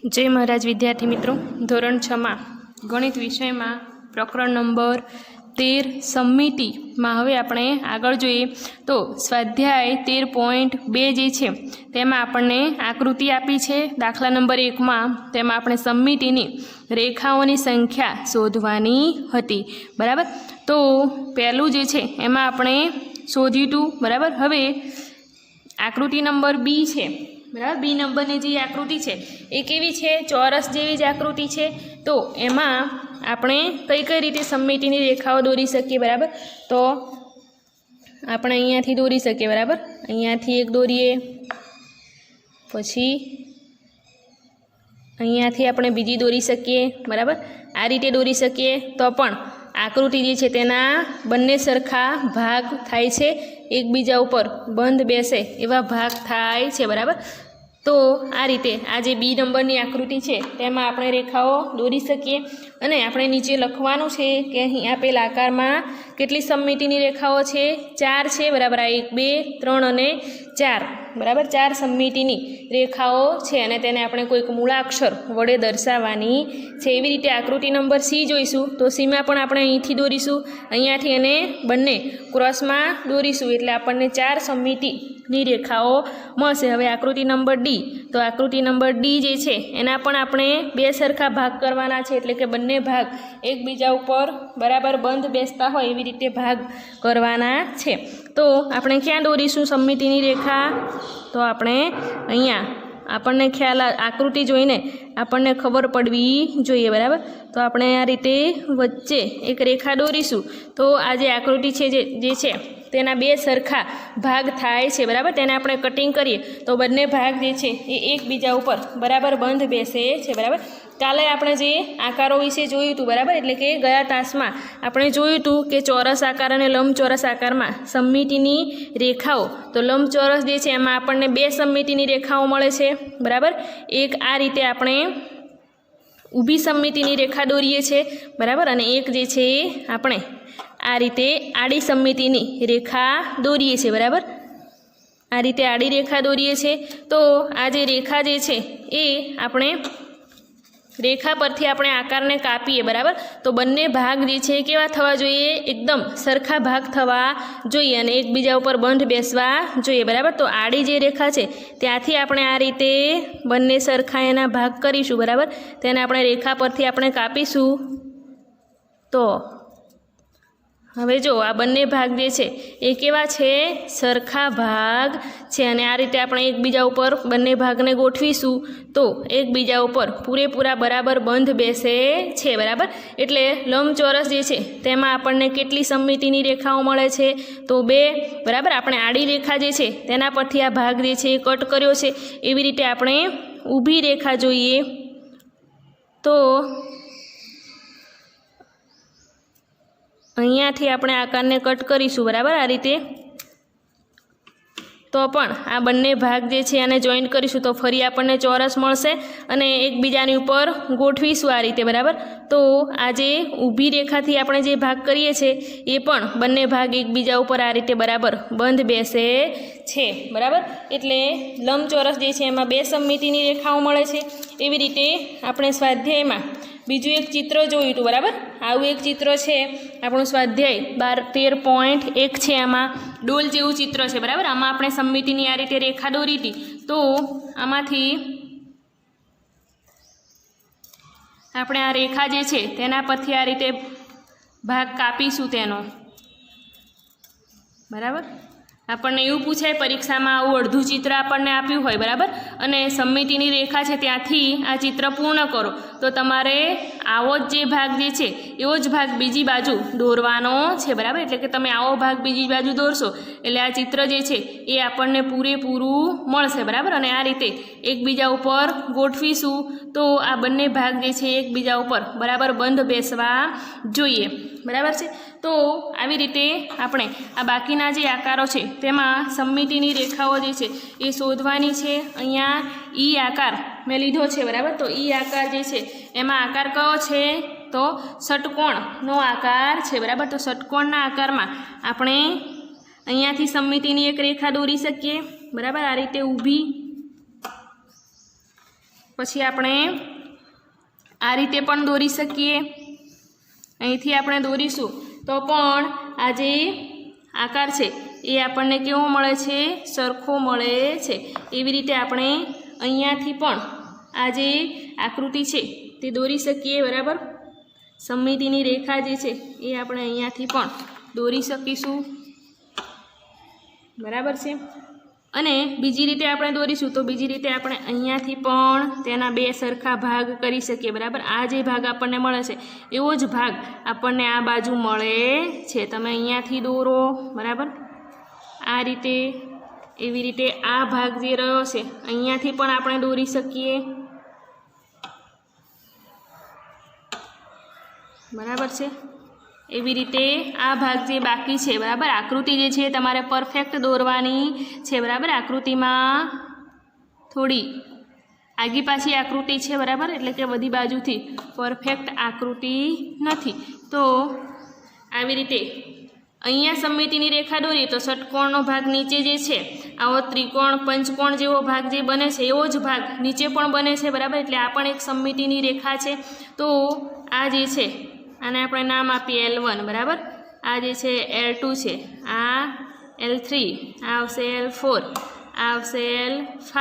जय महाराज विद्यार्थी मित्रों, धोरण 6 में गणित विषय में प्रकरण नंबर 13 समिति में हवे आपणे आगळ जोईए तो स्वाध्याय 13.2 जे छे तेमां आपणे आकृति आपी छे। दाखला नंबर 1 में तेमां आपणे समितिनी रेखाओनी संख्या शोधवानी हती। बराबर, तो पहेलुं जे छे एमां आपणे शोध्युं। बराबर, हवे आकृति नंबर बी छे। बराबर, बी नंबरनी जे आकृति है ये केवी छे, चौरस जेवी ज आकृति है। तो एमां आपणे कई कई रीते समितिनी रेखाओ दौरी सकीए। बराबर, तो आपणे अहींयाथी दौरी सकीए। बराबर, अहींयाथी एक दौरीए, पछी अहींयाथी आपणे बीजी दौरी सकीए। बराबर, आ रीते दौरी सकीए। तो पण आकृति जे छे तेना बंने सरखा भाग थाय छे, एकबीजा उपर बंध बेसे एवा भाग थाय छे। बराबर, तो आ रीते आ जे बी नंबरनी आकृति है तेमां आपणे रेखाओ दौरी सकीए। अने आपणे नीचे लखवानुं छे के अहीं आपेल आकारमां केटली समितिनी रेखाओ छे, 4 छे। बराबर, आ 1 2 3 अने 4। बराबर, 4 समितिनी रेखाओ छे अने तेने आपणे कोईक मूळाक्षर वडे दर्शाववानी छे। एवी रीते आकृति नंबर सी जोईशुं तो सी में पण आपणे અહીંથી દોરીશું, અહીંયાથી અને બંને ક્રોસમાં દોરીશું એટલે આપણને 4 સમિતિની રેખાઓ મળશે। હવે આકૃતિ નંબર ડી, તો આકૃતિ નંબર ડી જે છે એના પણ આપણે બે સરખા ભાગ કરવાના છે એટલે કે બંને ભાગ એકબીજા ઉપર બરાબર બંધ બેસતા હોય એવી રીતે ભાગ કરવાના છે। તો આપણે ક્યાં દોરીશું સમિતિની રેખા, તો આપણે અહીંયા આપણને ખ્યાલ આકૃતિ જોઈને આપણને ખબર પડવી જોઈએ। બરાબર, તો આપણે આ રીતે વચ્ચે એક રેખા દોરીશું તો આ જે આકૃતિ છે જે છે તેના બે સરખા ભાગ થાય છે। બરાબર, તેને આપણે કટિંગ કરીએ તો બંને ભાગ જે છે એ એકબીજા ઉપર બરાબર બંધ બેસે છે। બરાબર, કાલે આપણે જે આકારો વિશે જોયું હતું, બરાબર, એટલે કે ગયા તાસમાં આપણે જોયું હતું કે ચોરસ આકાર અને લંબચોરસ આકારમાં સમિતિની રેખાઓ, તો લંબચોરસ જે છે એમાં આપણને બે સમિતિની રેખાઓ મળે છે। બરાબર, એક આ રીતે આપણે ઊભી સમિતિની રેખા દોરીએ છીએ। બરાબર, અને એક જે છે આપણે આ રીતે આડી સમિતિની રેખા દોરીએ છીએ। બરાબર, આ રીતે આડી રેખા દોરીએ છીએ તો આ જે રેખા જે છે એ આપણે રેખા પરથી આપણે આકારને કાપીએ। બરાબર, તો બંને ભાગ જે છે કેવા થવા જોઈએ, એકદમ સરખા ભાગ થવા જોઈએ અને એકબીજા ઉપર બંધ બેસવા જોઈએ। બરાબર, તો આડી જે રેખા છે ત્યાંથી આપણે આ રીતે બંને સરખા એના ભાગ કરીશું। બરાબર, તેને આપણે રેખા પરથી આપણે કાપીશું। તો હવે જો આ બંને ભાગ જે છે એ કેવા છે, સરખા ભાગ છે અને આ રીતે આપણે એકબીજા ઉપર બંને ભાગને ગોઠવીશું તો એકબીજા ઉપર પૂરેપૂરા બરાબર બંધ બેસે છે। બરાબર, એટલે લંબચોરસ જે છે તેમાં આપણને કેટલી સમિતિની રેખાઓ મળે છે, તો 2। બરાબર, આપણે આડી રેખા જે છે તેના પરથી આ ભાગ જે છે એ કટ કર્યો છે। એવી રીતે આપણે ઊભી રેખા જોઈએ તો અહીંયાથી આપણે આકારને કટ કરીશું। બરાબર, આ રીતે તો પણ આ બંને ભાગ જે છે આને જોઈન્ટ કરીશું તો ફરી આપણને ચોરસ મળશે અને એકબીજાની ઉપર ગોઠવીશું આ રીતે। બરાબર, તો આ જે ઊભી રેખાથી આપણે જે ભાગ કરીએ છીએ એ પણ બંને ભાગ એકબીજા ઉપર આ રીતે બરાબર બંધ બેસે છે। બરાબર, એટલે લંબચોરસ જે છે એમાં બે સમિતિની રેખાઓ મળે છે। એવી રીતે આપણે સ્વાધ્યાયમાં બીજું એક ચિત્ર જોયું હતું। બરાબર, આવું એક ચિત્ર છે આપણું સ્વાધ્યાય 13.1 છે, આમાં ડોલ જેવું ચિત્ર છે। બરાબર, આમાં આપણે સમિતિની આ રીતે રેખા દોરી હતી તો આમાંથી આપણે આ રેખા જે છે તેના પરથી આ રીતે ભાગ કાપીશું તેનો। બરાબર, આપણને એવું પૂછાય પરીક્ષામાં આવું અડધું ચિત્ર આપણને આપ્યું હોય, બરાબર, અને સમિતિની રેખા છે ત્યાંથી આ ચિત્ર પૂર્ણ કરો તો તમારે આવો જ જે ભાગ જે છે એવો જ ભાગ બીજી બાજુ દોરવાનો છે। બરાબર, એટલે કે તમે આવો ભાગ બીજી બાજુ દોરશો એટલે આ ચિત્ર જે છે એ આપણને પૂરેપૂરું મળશે। બરાબર, અને આ રીતે એકબીજા ઉપર ગોઠવીશું તો આ બંને ભાગ જે છે એકબીજા ઉપર બરાબર બંધ બેસવા જોઈએ। બરાબર છે, તો આવી રીતે આપણે આ બાકીના જે આકારો છે તેમાં સમિતિની રેખાઓ જે છે એ શોધવાની છે। અહીંયા ઈ આકાર મેં લીધો છે। બરાબર, તો ઈ આકાર જે છે એમાં આકાર કયો છે, તો ષટકોણનો આકાર છે। બરાબર, તો ષટકોણના આકારમાં આપણે અહીંયાથી સમિતિની એક રેખા દોરી શકીએ। બરાબર, આ રીતે ઊભી પછી આપણે આ રીતે પણ દોરી શકીએ। અહીંથી આપણે દોરીશું તો પણ આ જે આકાર છે એ આપણને કેવો મળે છે? સરખો મળે છે। એવી રીતે આપણે અહીંયાથી પણ આ જે આકૃતિ છે તે દોરી શકીએ, બરાબર। સમમિતિની રેખા જે છે એ આપણે અહીંયાથી પણ દોરી શકીશું, બરાબર છે। અને બીજી રીતે આપણે દોરીશું તો બીજી રીતે આપણે અહીંયાથી પણ તેના બે સરખા ભાગ કરી શકીએ, બરાબર। આ જે ભાગ આપણને મળે છે એવો જ ભાગ આપણને આ બાજુ મળે છે। તમે અહીંયાથી દોરો, બરાબર, આ રીતે। એવી રીતે આ ભાગ જે રહ્યો છે અહીંયાથી પણ આપણે દોરી શકીએ, બરાબર છે। એવી રીતે આ ભાગ જે બાકી છે, બરાબર, આકૃતિ જે છે તમારે પરફેક્ટ દોરવાની છે, બરાબર। આકૃતિમાં થોડી આગી પાછી આકૃતિ છે, બરાબર, એટલે કે બધી બાજુથી પરફેક્ટ આકૃતિ નથી। તો આવી રીતે અહીંયા સમમિતિની રેખા દોરીએ તો ષટકોણનો ભાગ નીચે જે છે આવો ત્રિકોણ પંચકોણ જેવો ભાગ જે બને છે એવો જ ભાગ નીચે પણ બને છે, બરાબર। એટલે આ પણ એક સમમિતિની રેખા છે। તો આ જે છે આને આપણે નામ આપીએ L1, બરાબર। આ જે છે L2 છે, આ L3, આ આવશે L4, આ આવશે L5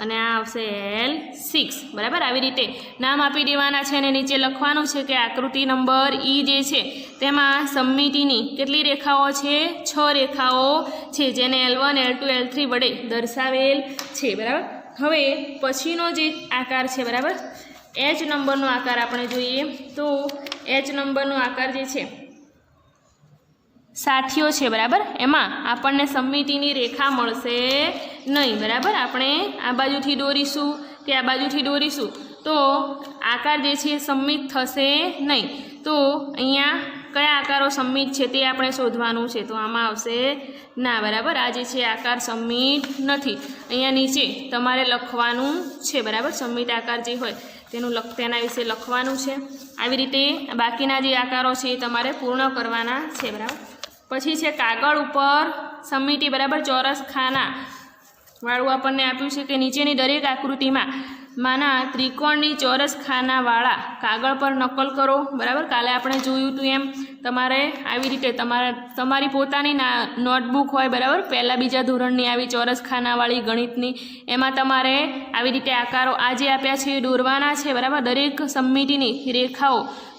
અને આ આવશે L6, બરાબર। આવી રીતે નામ આપી દેવાના છે અને નીચે લખવાનું છે કે આકૃતિ નંબર E જે છે તેમાં સમમિતિની કેટલી રેખાઓ છે? 6 રેખાઓ છે, જેને L1, L2, L3 વડે દર્શાવેલ છે, બરાબર। હવે પછીનો જે આકાર છે, બરાબર, H નંબરનો આકાર આપણે જોઈએ તો H નંબરનો આકાર જે છે સાથીઓ છે, બરાબર। એમાં આપણને સમમિતિની રેખા મળશે નહીં, બરાબર। આપણે આ બાજુથી દોરીશું કે આ બાજુથી દોરીશું તો આકાર જે છે સમમિત થશે નહીં। તો અહીંયા કયા આકારો સમમિત છે તે આપણે શોધવાનું છે। તો આમાં આવશે ના, બરાબર। આ જે છે આકાર સમમિત નથી। અહીંયા નીચે તમારે લખવાનું છે, બરાબર, સમમિત આકાર જે હોય તેના વિશે લખવાનું છે। આવી રીતે બાકીના જે આકારો છે એ તમારે પૂર્ણ કરવાના છે, બરાબર। પછી છે કાગળ ઉપર સમમિતિ, બરાબર, ચોરસ ખાના વાળું આપણને આપ્યું છે કે નીચેની દરેક આકૃતિમાં માના ત્રિકોણની ચોરસ ખાનાવાળા કાગળ પર નકલ કરો, બરાબર। કાલે આપણે જોયું હતું એમ તમારે આવી રીતે તમારી પોતાની નોટબુક હોય, બરાબર, પહેલાં બીજા ધોરણની આવી ચોરસ ખાનાવાળી ગણિતની, એમાં તમારે આવી રીતે આકારો આ જે આપ્યા છે એ દોરવાના છે, બરાબર। દરેક સમમિતિની રેખાઓ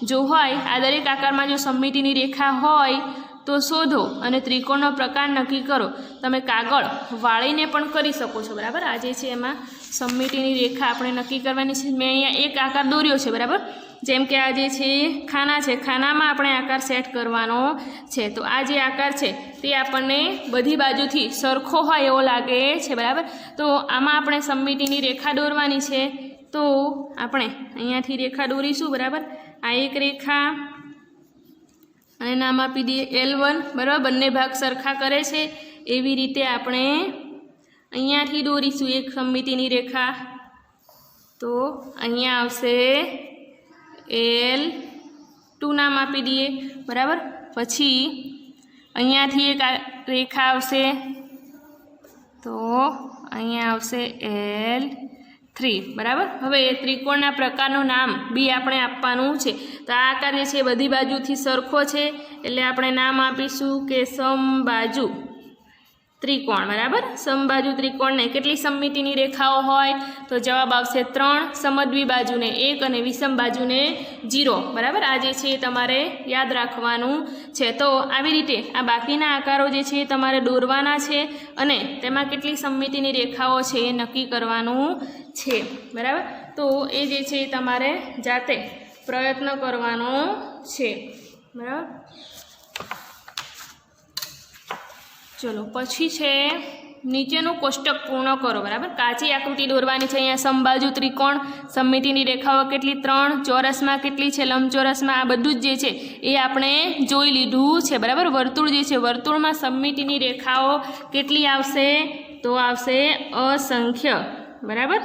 જો હોય, આ દરેક આકારમાં જો સમમિતિની રેખા હોય તો શોધો અને ત્રિકોણનો પ્રકાર નક્કી કરો। તમે કાગળ વાળીને પણ કરી શકો છો, બરાબર। આ જે છે એમાં સમમિતિની રેખા આપણે નક્કી કરવાની છે। મેં અહીંયા એક આકાર દોર્યો છે, બરાબર, જેમ કે આ જે છે ખાના છે, ખાનામાં આપણે આકાર સેટ કરવાનો છે। તો આ જે આકાર છે તે આપણને બધી બાજુથી સરખો હોય એવો લાગે છે, બરાબર। તો આમાં આપણે સમમિતિની રેખા દોરવાની છે। તો આપણે અહીંયાથી રેખા દોરીશું, બરાબર। આ એક રેખા અને નામ આપી દઈએ L1, બરાબર। બંને ભાગ સરખા કરે છે એવી રીતે આપણે અહીંયાથી દોરીશું એક સમમિતિની રેખા। તો અહીંયા આવશે L2 નામ આપી દઈએ, બરાબર। પછી અહીંયાથી એક રેખા આવશે તો અહીંયા આવશે L3, બરાબર। હવે ત્રિકોણના પ્રકારનું નામ બી આપણે આપવાનું છે। તો આ આકાર જે છે બધી બાજુથી સરખો છે એટલે આપણે નામ આપીશું કે સમબાજુ ત્રિકોણ, બરાબર। સમબાજુ ત્રિકોણને કેટલી સમમિતિની રેખાઓ હોય તો જવાબ આવશે 3, સમદ્વિ બાજુને 1 અને વિષમ બાજુને 0, બરાબર। આ જે છે એ તમારે યાદ રાખવાનું છે। તો આવી રીતે આ બાકીના આકારો જે છે એ તમારે દોરવાના છે અને તેમાં કેટલી સમમિતિની રેખાઓ છે એ નક્કી કરવાનું છે, બરાબર। તો એ જે છે એ તમારે જાતે પ્રયત્ન કરવાનો છે, બરાબર। ચલો પછી છે નીચેનું કોષ્ટક પૂર્ણ કરો, બરાબર। કાચી આકૃતિ દોરવાની છે। અહીંયા સમબાજુ ત્રિકોણ, સમમિતિની રેખાઓ કેટલી? 3, ચોરસમાં કેટલી છે, લંબચોરસમાં, આ બધું જ જે છે એ આપણે જોઈ લીધું છે, બરાબર। વર્તુળ જે છે, વર્તુળમાં સમમિતિની રેખાઓ કેટલી આવશે તો આવશે અસંખ્ય, બરાબર।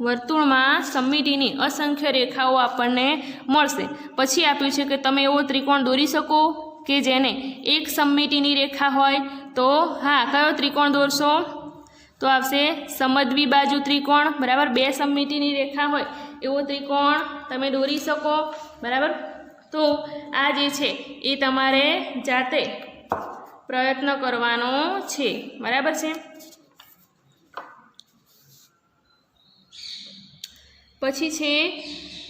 વર્તુળમાં સમમિતિની અસંખ્ય રેખાઓ આપણને મળશે। પછી આપ્યું છે કે તમે એવો ત્રિકોણ દોરી શકો કે જેને એક સમમિતિની રેખા હોય। તો હા, કયો ત્રિકોણ દોરશો तो आवशे समद्विबाजु त्रिकोण बराबर। बे सममितिनी रेखा होय एवो त्रिकोण तमे दोरी शको बराबर। तो आ जे छे ए तमारे जाते प्रयत्न करवानो छे बराबर छे। पछी छे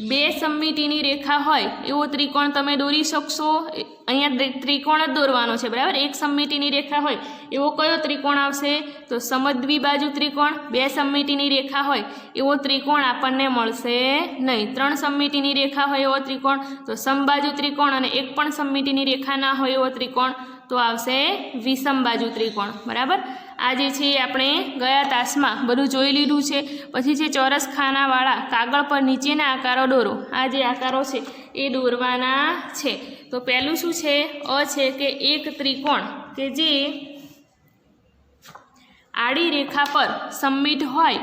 बे सममितिनी रेखा होय एवो त्रिकोण तमे दोरी शकशो। अहींया त्रिकोण ज दोरवानो छे बराबर। एक सममितिनी रेखा होय एवो कयो त्रिकोण आवशे तो समद्विबाजु त्रिकोण। बे सममितिनी रेखा होय एवो त्रिकोण आपणने मळशे नहीं। त्रण सममितिनी रेखा होय एवो त्रिकोण तो समबाजु त्रिकोण अने एक पण सममितिनी रेखा ना होय एवो त्रिकोण तो आवशे विषमबाजु त्रिकोण बराबर। आ जे छे आपणे गया तासमां बधुं जोई लीधुं छे। पछी छे चौरस खानावाळा कागळ पर नीचेना आकारो दोरो। आ जे आकारो छे ए दोरवाना छे। तो पहेલું शुं छे अ छे के एक त्रिकोण के जे आड़ी रेखा पर सममित होय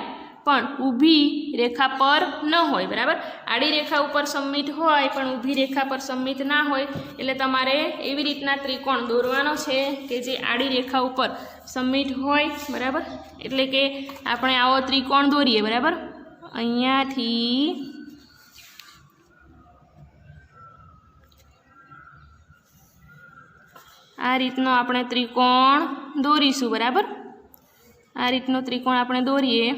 पण ऊभी रेखा पर न होय बराबर। आड़ी रेखा उपर सममित होय पण ऊभी रेखा पर सममित ना होय एटले तमारे एवी रीतना त्रिकोण दोरवानो छे के जे आड़ी रेखा उपर सममित होय बराबर। एटले के आपणे आवो त्रिकोण दोरीए बराबर। अहींयाथी आ रीतनो आपणे त्रिकोण दोरीशुं बराबर। आ रीतनो त्रिकोण आपणे दोरीए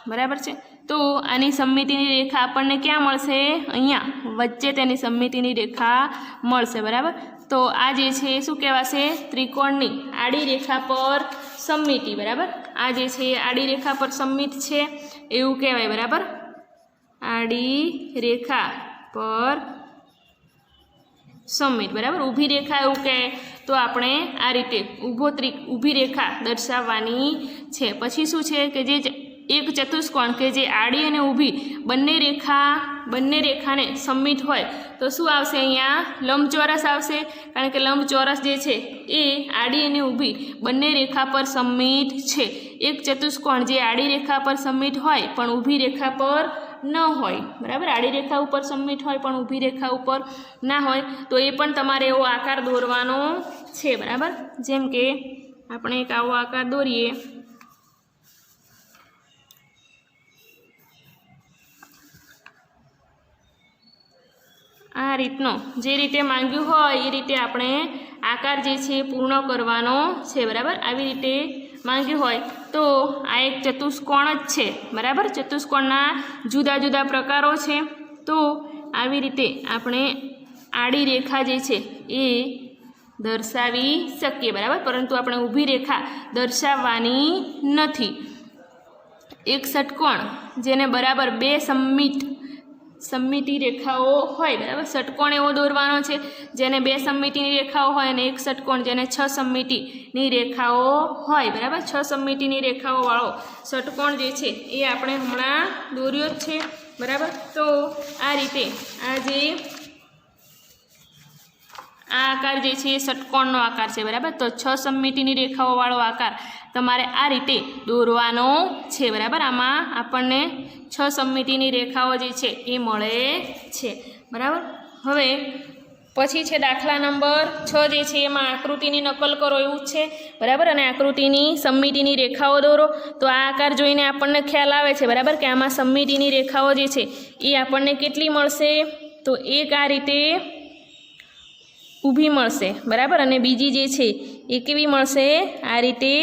बराबर छे। तो आनी सममितिनी रेखा आपणने क्या मळशे अहींया वच्चे तेनी सममितिनी रेखा मळशे बराबर। तो आ जे छे शुं कहेवाशे त्रिकोणनी आड़ी रेखा पर सममिति बराबर। आ जे छे आड़ी रेखा पर सममित छे एवुं कहेवाय बराबर। आड़ी रेखा पर सममित बराबर। ऊभी रेखा एवुं कहे तो आपणे आ रीते ऊभी रेखा दर्शाववानी छे। पछी शुं छे के जे एक चतुष्कोण के जे आड़ी अने ऊभी बंने रेखाने सममित होय तो शुं आवशे अहींया लंबचोरस आवशे। कारण के लंबचोरस जे छे ए आड़ी अने ऊभी बंने रेखा पर सममित छे। एक चतुष्कोण जे आड़ी रेखा पर सममित होय पण ऊभी रेखा पर न होय बराबर। आड़ी रेखा उपर सममित होय पण ऊभी रेखा उपर ना होय तो ए पण तमारे एवो आकार दोरवानो छे बराबर। जेम के आपणे एक आवो आकार दोरीए। आ रीतनो जे रीते मांग्युं होय ए रीते आपणे आकार जे छे पूर्ण करवानो छे बराबर। आवी रीते मांग्युं होय तो आ एक चतुष्कोण ज छे बराबर। चतुष्कोणना जुदा जुदा प्रकारो छे तो आवी रीते आपणे आड़ी रेखा जे छे ए दर्शावी शकीए बराबर। परंतु आपणे ऊभी रेखा दर्शाववानी नथी। एक षटकोण जेने बराबर बे सममिति रेखाओ होय बराबर। षटकोण एवो दोरवानो छे जेने बे सममितिनी रेखाओ होय अने एक षटकोण जेने 6 सममितिनी रेखाओ होय बराबर। 6 सममितिनी रेखाओ वाळो षटकोण जे छे ए आपणे हमणां दोर्यो ज छे बराबर। तो आ रीते आ जे आ आकार जे छे षटकोणनो आकार छे बराबर। तो 6 सममितिनी रेखाओ वाळो आकार तमारे आ रीते दोरवानो छे बराबर। आमां आपणने 6 सममितिनी रेखाओ जे छे ए मळे छे बराबर। हवे पछी छे दाखला नंबर 6 जे छे एमां आकृतिनी नकल करो एवुं छे बराबर। अने आकृतिनी सममितिनी रेखाओ दोरो तो आ आकार जोईने आपणने ख्याल आवे छे बराबर के आमां सममितिनी रेखाओ जे छे ए आपणने केटली मळशे तो एक आ रीते ऊभी मळशे बराबर। अने बीजी जे छे ए केवी मळशे आ रीते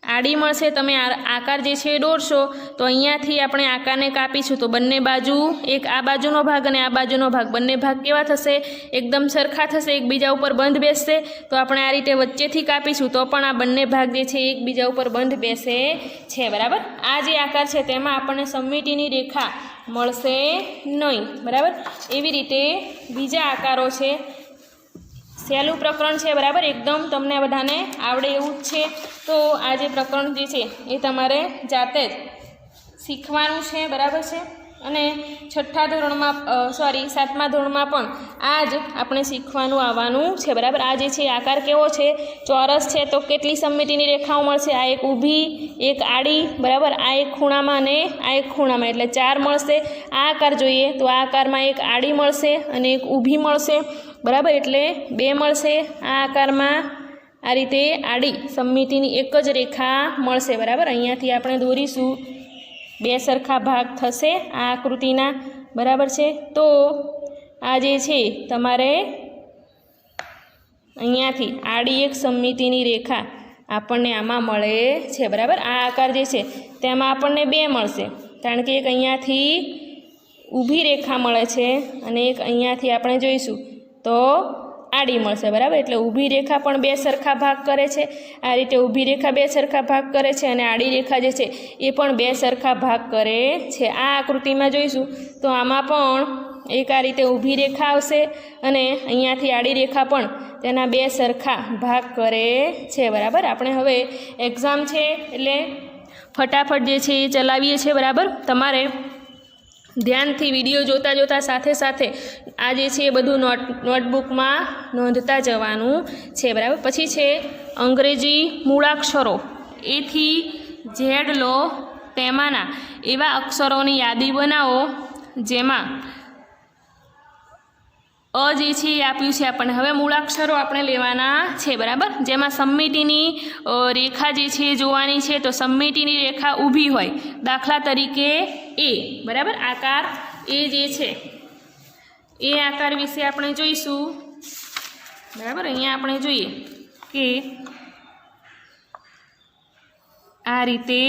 आड़ी मळशे। तमे आकार जे छे दोरशो तो अहींयाथी आपणे आकारने कापीशुं तो बंने बाजू एक आ बाजुनो भाग अने आ बाजुनो भाग बंने भाग केवा थशे एकदम सरखा थशे एकबीजा उपर बंध बेसशे। तो आपणे आ रीते वच्चेथी कापीशुं तो पण आ बंने भाग जे छे एकबीजा उपर बंध बेसे छे बराबर। आ जे आकार छे तेमां आपणे सममितिनी रेखा मळशे नहीं बराबर। एवी रीते बीजा आकारो छे। सहेलुं प्रकरण छे बराबर। एकदम तमने बधाने आवडे एवुं ज छे। तो आ जे प्रकरण जे छे ए तमारे जाते ज शीखवानुं छे बराबर छे। अने छठ्ठा धोरणमां सातमा धोरणमां पण आज आपणे शीखवानुं आववानुं छे बराबर। आ जे छे आकार केवो छे चौरस छे तो केटली सममितिनी रेखाओ मळशे आ एक ऊभी एक आड़ी बराबर। आ एक खूणामां अने आ एक खूणामां एटले 4 मळशे। आ आकार जोईए तो आ आकारमां एक आड़ी मळशे अने एक ऊभी मळशे बराबर एटले 2 मळशे। आ आकारमां आ रीते आड़ी सममितिनी एक ज रेखा मळशे बराबर। अहींयाथी आपणे दोरीशुं बे सरखा भाग थशे आ आकृतिना बराबर छे। तो आ जे छे तमारे अहींयाथी आड़ी एक सममितिनी रेखा आपणने आमां मळे छे बराबर। आ आकार जे छे तेमां आपणने बे मळशे कारण के एक अहींयाथी ऊभी रेखा मळे छे अने एक अहींयाथी आपणे जोईशुं तो आड़ी मळशे बराबर। एटले ऊभी रेखा पण बे सरखा भाग करे छे। आ रीते ऊभी रेखा बे सरखा भाग करे छे अने आड़ी रेखा जे छे ए पण बे सरखा भाग करे छे। आ आकृतिमां जोईशुं तो आमां पण एक आ रीते ऊभी रेखा आवशे अने अहींयाथी आड़ी रेखा पण तेना बे सरखा भाग करे छे बराबर। आपणे हवे एक्जाम छे एटले फटाफट जे छे ए चलावीए छे बराबर। तमारे ध्यानथी विडियो जोता जोता साथे साथे आ जे छे बधुं नोटबुक में नोंधता जवानुं छे बराबर। पछी छे अंग्रेजी मूळाक्षरो ए थी झेड लो तेमाना एवा अक्षरोनी यादी बनावो जेमां अ जे छे आप्युं छे आपणे। हवे मूळाक्षरो आपणे लेवाना छे बराबर। जेमां सममितिनी रेखा जे छे जोवानी छे तो सममितिनी रेखा ऊभी होय। दाखला तरीके ए बराबर। आकार ए जे छे ए आकार विषे आपणे जोईशुं बराबर। अहींया आपणे जोईए के आ रीते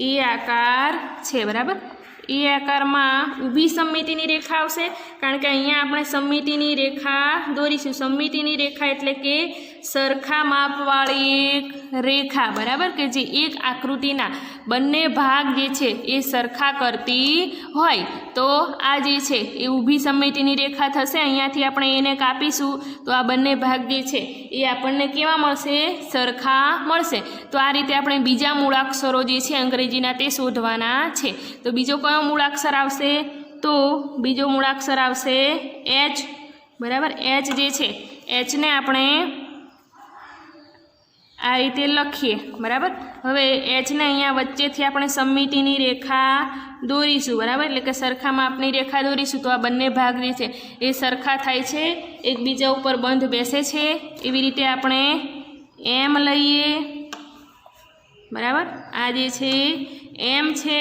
ए आकार छे बराबर। ए आकार में ऊभी सममितिनी रेखा आवशे कारण के अहींया आपणे सममितिनी रेखा दोरीशुं। सममितिनी रेखा एटले के सरखा मापवाળી एक रेखा बराबर के जे एक आकृतिना बंने भाग जे छे ए सरखा करती होय तो आ जे छे ए ऊभी सममितिनी रेखा थशे। अहींयाथी आपणे एने कापीशुं तो आ बंने भाग जे छे ए आपणने केवा मळशे सरखा मळशे। तो आ रीते आपणे बीजा मूळाक्षरो जे छे अंग्रेजीना ते शोधवाना छे। तो बीजो कयो मूळाक्षर आवशे तो बीजो मूळाक्षर आवशे एच बराबर। एच जे छे एच ने आपणे आ रीते लखीए बराबर। हवे एच ने अहींया वच्चेथी आपणे सममितिनी रेखा दोरीशुं बराबर एटले के सरखा मापनी रेखा दोरीशुं तो आ बंने भाग जे छे ए सरखा थाय छे एकबीजा उपर बंध बेसे छे। एवी रीते आपणे एम लईए बराबर। आ जे छे एम छे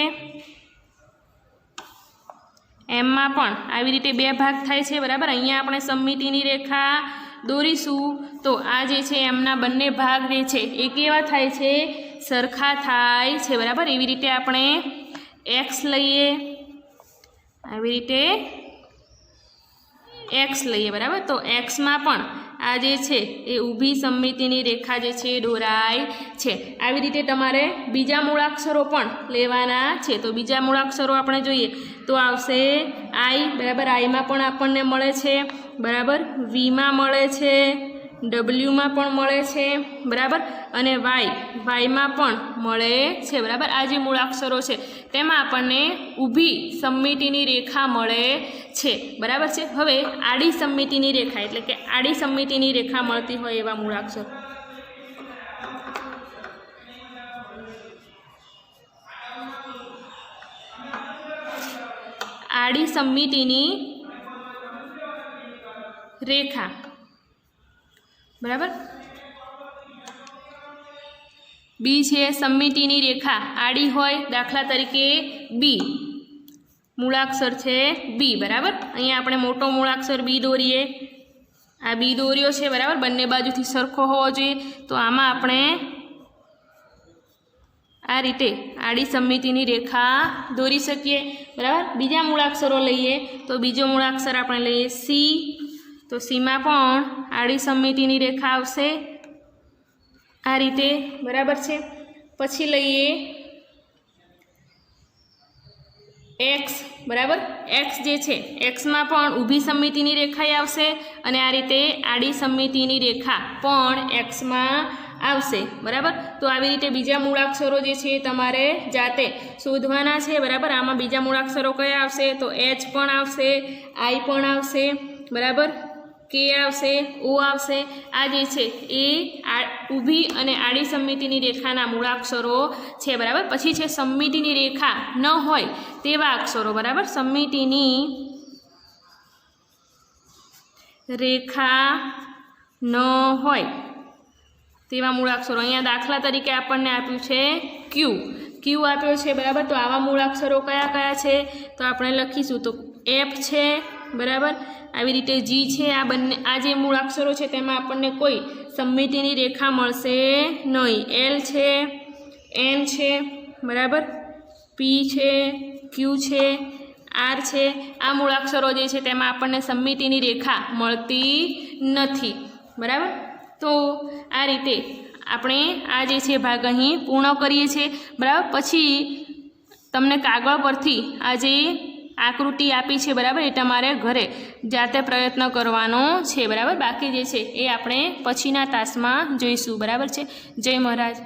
एम में पण आवी रीते बे भाग थाय छे बराबर। अहींया आपणे सममितिनी रेखा दोरीशुं तो आ जे छे एमना बंने भाग जे छे ए केवा थाय छे सरखा थाय छे बराबर। एवी रीते आपणे एक्स लईए आवी रीते एक्स लईए बराबर। तो एक्स में पण आ जे छे ए ऊभी सममितिनी रेखा जे छे दोराय छे। आवी रीते तमारे बीजा मूळाक्षरो पण लेवाना छे। तो बीजा मूळाक्षरो आपणे जोईए तो आवशे आई बराबर। आई में पण आपणने मळे छे बराबर। वी में मळे छे डब्ल्यू में पण मळे छे बराबर अने वाय वाय में पण मळे छे बराबर। आ जे मूळाक्षरो छे तेमां आपणने ऊभी सममितिनी रेखा मळे छे बराबर छे। हवे आड़ी सममितिनी रेखा एटले के आड़ी सममितिनी रेखा मळती होय एवा मूळाक्षर आड़ी सममितिनी रेखा बराबर। बी छे सममितिनी रेखा आड़ी होय दाखला तरीके बी मूळाक्षर छे बी बराबर। अहींया आपणे मोटो मूळाक्षर बी दोरीए। आ बी दोर्यो छे बराबर। बंने बाजुथी सरखो होवो जोईए तो आमां आपणे आ रीते आड़ी सममितिनी रेखा दोरी शकीए बराबर। बीजा मूळाक्षरो लईए तो बीजो मूळाक्षर आपणे लईए सी तो सी में पण आड़ी सममितिनी रेखा आवशे आ रीते बराबर छे। पछी लईए एक्स बराबर। एक्स जे छे एक्स में पण ऊभी सममितिनी रेखा आवशे अने आ रीते आड़ी सममितिनी रेखा पण एक्स में आवशे बराबर। तो आवी रीते बीजा मूळाक्षरो जे छे तमारे जाते शोधवाना छे बराबर। आमां बीजा मूळाक्षरो कया आवशे तो एच पण आवशे आई पण आवशे बराबर। के आवशे ओ आवशे। आ जे छे ए ऊभी अने आड़ी सममितिनी रेखाना मूळाक्षरो छे बराबर। पछी छे सममितिनी रेखा न होय तेवा अक्षरो बराबर। सममितिनी रेखा ન હોય તેવા મૂળાક્ષરો અહીંયા દાખલા તરીકે આપણને આપ્યું છે ક્યુ ક્યુ આપ્યો છે બરાબર તો આવા મૂળાક્ષરો કયા કયા છે તો આપણે લખીશું તો એફ છે બરાબર આવી રીતે જી છે આ બંને આ જે મૂળાક્ષરો છે તેમાં આપણને કોઈ સમમિતિની રેખા મળશે નહીં એલ છે એન છે બરાબર પી છે ક્યુ છે આર છે આ મૂળાક્ષરો જે છે તેમાં આપણને સમમિતિની રેખા મળતી નથી બરાબર તો આ રીતે આપણે આ જે છે ભાગ અહીં પૂર્ણ કરીએ છીએ બરાબર પછી તમને કાગળ પરથી આ જે આકૃતિ આપી છે બરાબર એ તમારે ઘરે જાતે પ્રયત્ન કરવાનો છે બરાબર બાકી જે છે એ આપણે પછીના તાસમાં જોઈશું બરાબર છે જય મહારાજ